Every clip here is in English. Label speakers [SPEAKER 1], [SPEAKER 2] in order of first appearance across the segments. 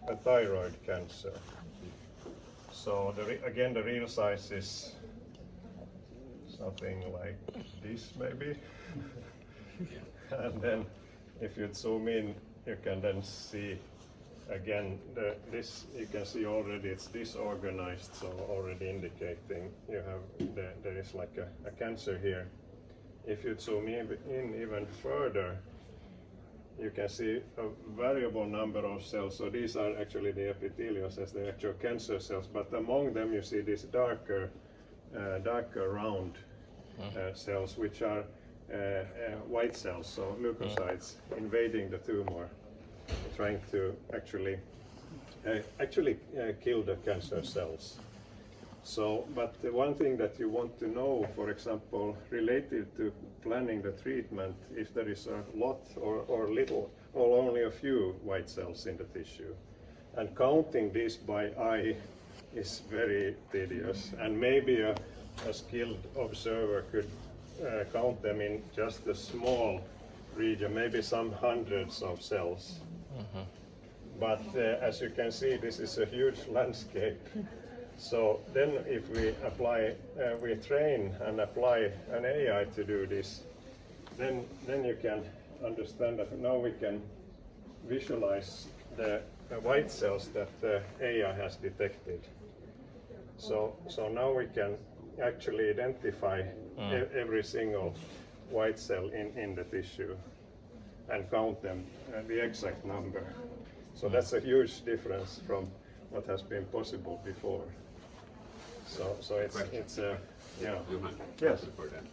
[SPEAKER 1] a thyroid cancer. So again, the real size is something like this maybe. And then if you zoom in, you can then see again this. You can see already it's disorganized, so already indicating you have there is like a cancer here. If you zoom in even further, you can see a variable number of cells. So these are actually the epithelial cells, the actual cancer cells, but among them you see these darker round cells, which are white cells, so leukocytes invading the tumor, trying to actually kill the cancer cells. So, but the one thing that you want to know, for example, related to planning the treatment, if there is a lot or little, or only a few white cells in the tissue. And counting this by eye is very tedious, and maybe a skilled observer could count them in just a small region, maybe some hundreds of cells. But as you can see, this is a huge landscape. So then if we apply, we train and apply an AI to do this, then you can understand that now we can visualize the white cells that the AI has detected. So now we can actually identify every single white cell in the tissue and count them, the exact number. So that's a huge difference from what has been possible before. So it's yeah. Yes.
[SPEAKER 2] For that.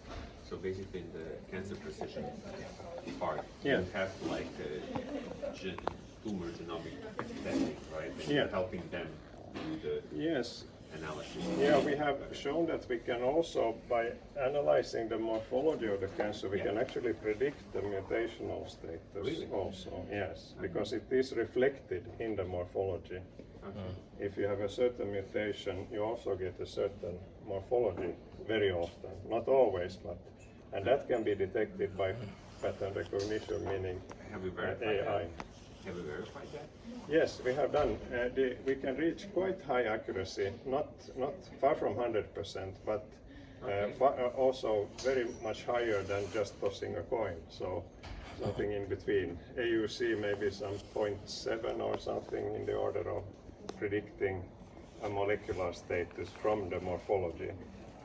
[SPEAKER 2] So basically, in the cancer precision part,
[SPEAKER 1] Yeah.
[SPEAKER 2] you have like tumor genomic testing, right? And
[SPEAKER 1] Yeah.
[SPEAKER 2] you're helping them do the
[SPEAKER 1] Yes.
[SPEAKER 2] analysis.
[SPEAKER 1] Yeah, we have shown that we can also, by analyzing the morphology of the cancer, we can actually predict the mutational status.
[SPEAKER 2] Really?
[SPEAKER 1] Also. Yes, because it is reflected in the morphology. If you have a certain mutation, you also get a certain morphology very often, not always, but and that can be detected by pattern recognition, meaning
[SPEAKER 2] Have you verified
[SPEAKER 1] AI.
[SPEAKER 2] that? Have you verified that?
[SPEAKER 1] Yes, we have done. We can reach quite high accuracy, not far from 100%, but also very much higher than just tossing a coin. So something in between. AUC maybe some 0.7 or something in the order of predicting a molecular status from the morphology.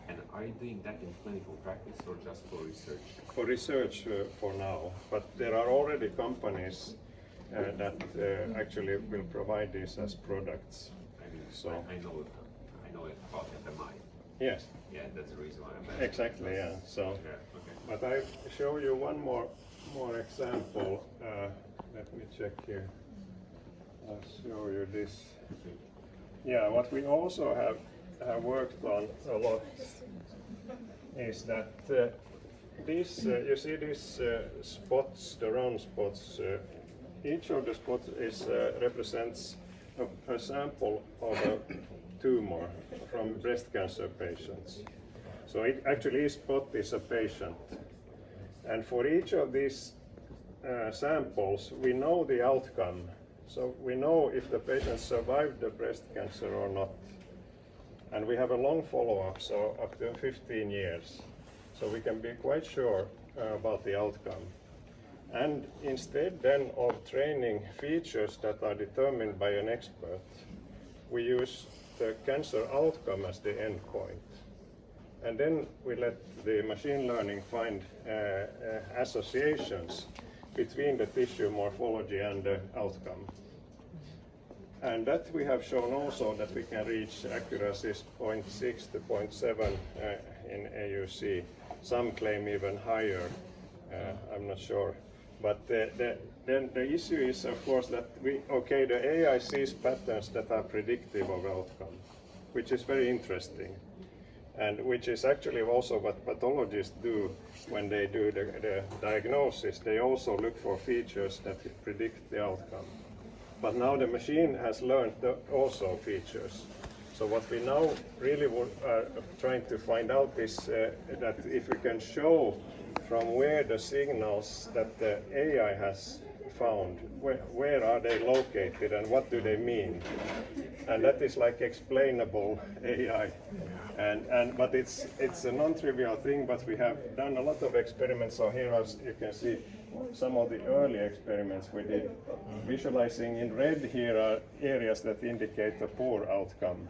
[SPEAKER 2] And are you doing that in clinical practice or just for research?
[SPEAKER 1] For research for now, but there are already companies that actually will provide these as products.
[SPEAKER 2] I mean,
[SPEAKER 1] So
[SPEAKER 2] I know it about FMI.
[SPEAKER 1] yes,
[SPEAKER 2] Yeah, that's the reason why I'm asking.
[SPEAKER 1] exactly. Yeah. So,
[SPEAKER 2] Yeah, okay.
[SPEAKER 1] but I show you one more example. Let me check here. I'll show you this. Yeah, what we also have worked on a lot is that these, you see these spots, the round spots. Each of the spots represents a sample of a tumor from breast cancer patients. So each spot is a patient, and for each of these samples, we know the outcome. So we know if the patient survived the breast cancer or not. And we have a long follow-up, so up to 15 years. So we can be quite sure about the outcome. And instead then of training features that are determined by an expert, we use the cancer outcome as the endpoint. And then we let the machine learning find associations between the tissue morphology and the outcome. And that we have shown also that we can reach accuracies 0.6 to 0.7 in AUC. Some claim even higher, I'm not sure. But then the issue is, of course, that the AI sees patterns that are predictive of outcome, which is very interesting. And which is actually also what pathologists do when they do the diagnosis. They also look for features that predict the outcome. But now the machine has learned also features. So what we now really are trying to find out is that if we can show from where the signals that the AI has found, where are they located and what do they mean? And that is like explainable AI. But it's a non-trivial thing, but we have done a lot of experiments. So here you can see some of the early experiments we did. Visualizing in red here are areas that indicate a poor outcome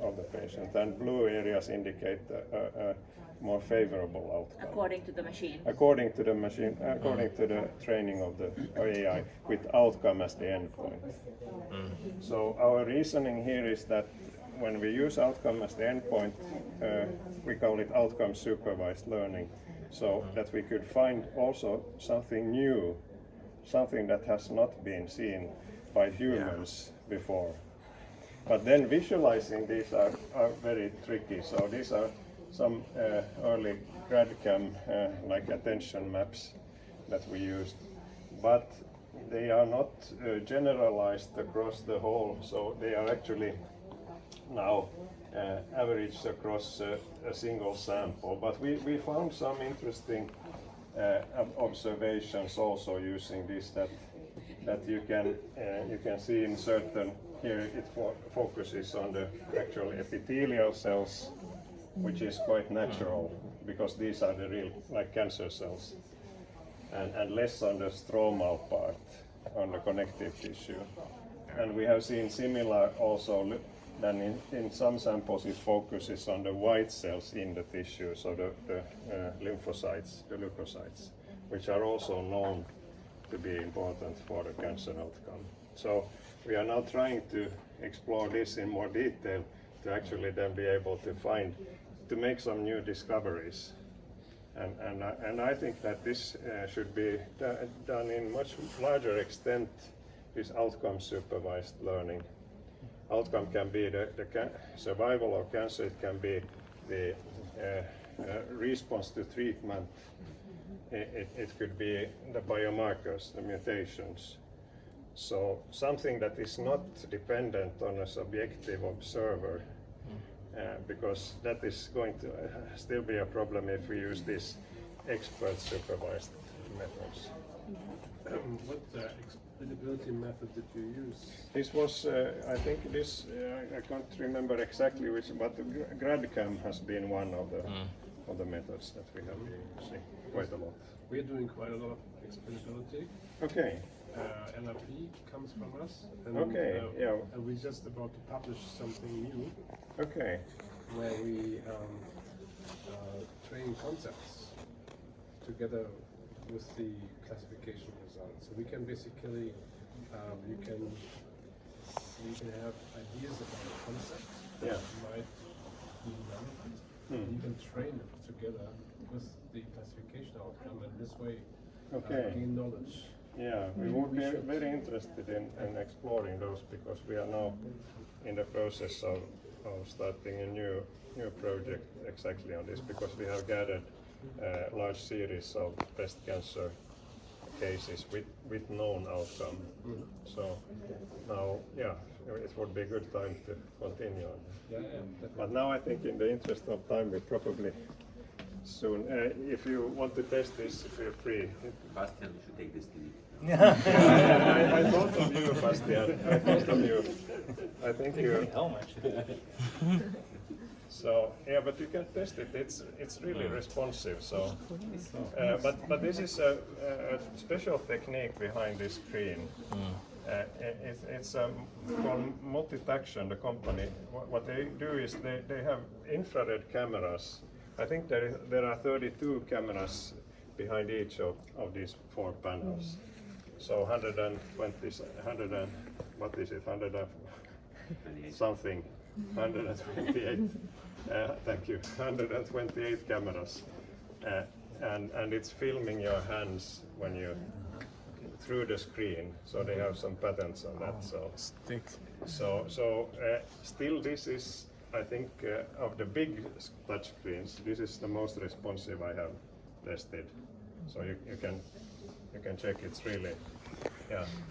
[SPEAKER 1] of the patient, and blue areas indicate a more favorable outcome.
[SPEAKER 3] According to the machine.
[SPEAKER 1] According to the machine, according to the training of the AI, with outcome as the endpoint. So our reasoning here is that when we use outcome as the endpoint, we call it outcome supervised learning, so that we could find also something new, something that has not been seen by humans before. But then visualizing these are very tricky. So these are some early GradCam like attention maps that we used, but they are not generalized across the whole. So they are actually now averaged across a single sample. But we found some interesting observations also using this that you can see in certain. Here it focuses on the actual epithelial cells, which is quite natural because these are the real like cancer cells, and less on the stromal part, on the connective tissue. And we have seen similar also then in some samples it focuses on the white cells in the tissue, so the lymphocytes, the leukocytes, which are also known to be important for the cancer outcome. So we are now trying to explore this in more detail to actually then be able to make some new discoveries. And I think that this should be done in much larger extent, this outcome supervised learning. Outcome can be the survival of cancer, it can be the response to treatment, it could be the biomarkers, the mutations. So something that is not dependent on a subjective observer, because that is going to still be a problem if we use these expert supervised methods.
[SPEAKER 4] What explainability method did you use?
[SPEAKER 1] This was, I think I can't remember exactly which, but GradCam has been one of the methods that we have been using quite a lot.
[SPEAKER 4] We're doing quite a lot of explainability.
[SPEAKER 1] Okay.
[SPEAKER 4] LRP comes from us, and, and we're just about to publish something new.
[SPEAKER 1] Okay.
[SPEAKER 4] Where we train concepts together with the classification results. So we can basically, you can have ideas about a concept that might be relevant. You can train it together with the classification outcome, and this way gain knowledge.
[SPEAKER 1] Yeah, we would be very interested in exploring those, because we are now in the process of starting a new project exactly on this, because we have gathered a large series of breast cancer cases with known outcome. So now, it would be a good time to continue on. But now I think in the interest of time, we probably soon, if you want to test this, feel free.
[SPEAKER 2] Bastian, you should take this to me.
[SPEAKER 1] I thought of you, Bastian. I thought of you. I think you. So but you can test it. It's really responsive. So, but this is a special technique behind this screen. It's called Multitaction, the company. What they do is they have infrared cameras. I think there are 32 cameras behind each of these 4 panels. So 100 something, 128. Thank you. 128 cameras, and it's filming your hands when you through the screen. So they have some patents on that. So still, this is, I think, of the big touch screens, this is the most responsive I have tested. So you can check. It's really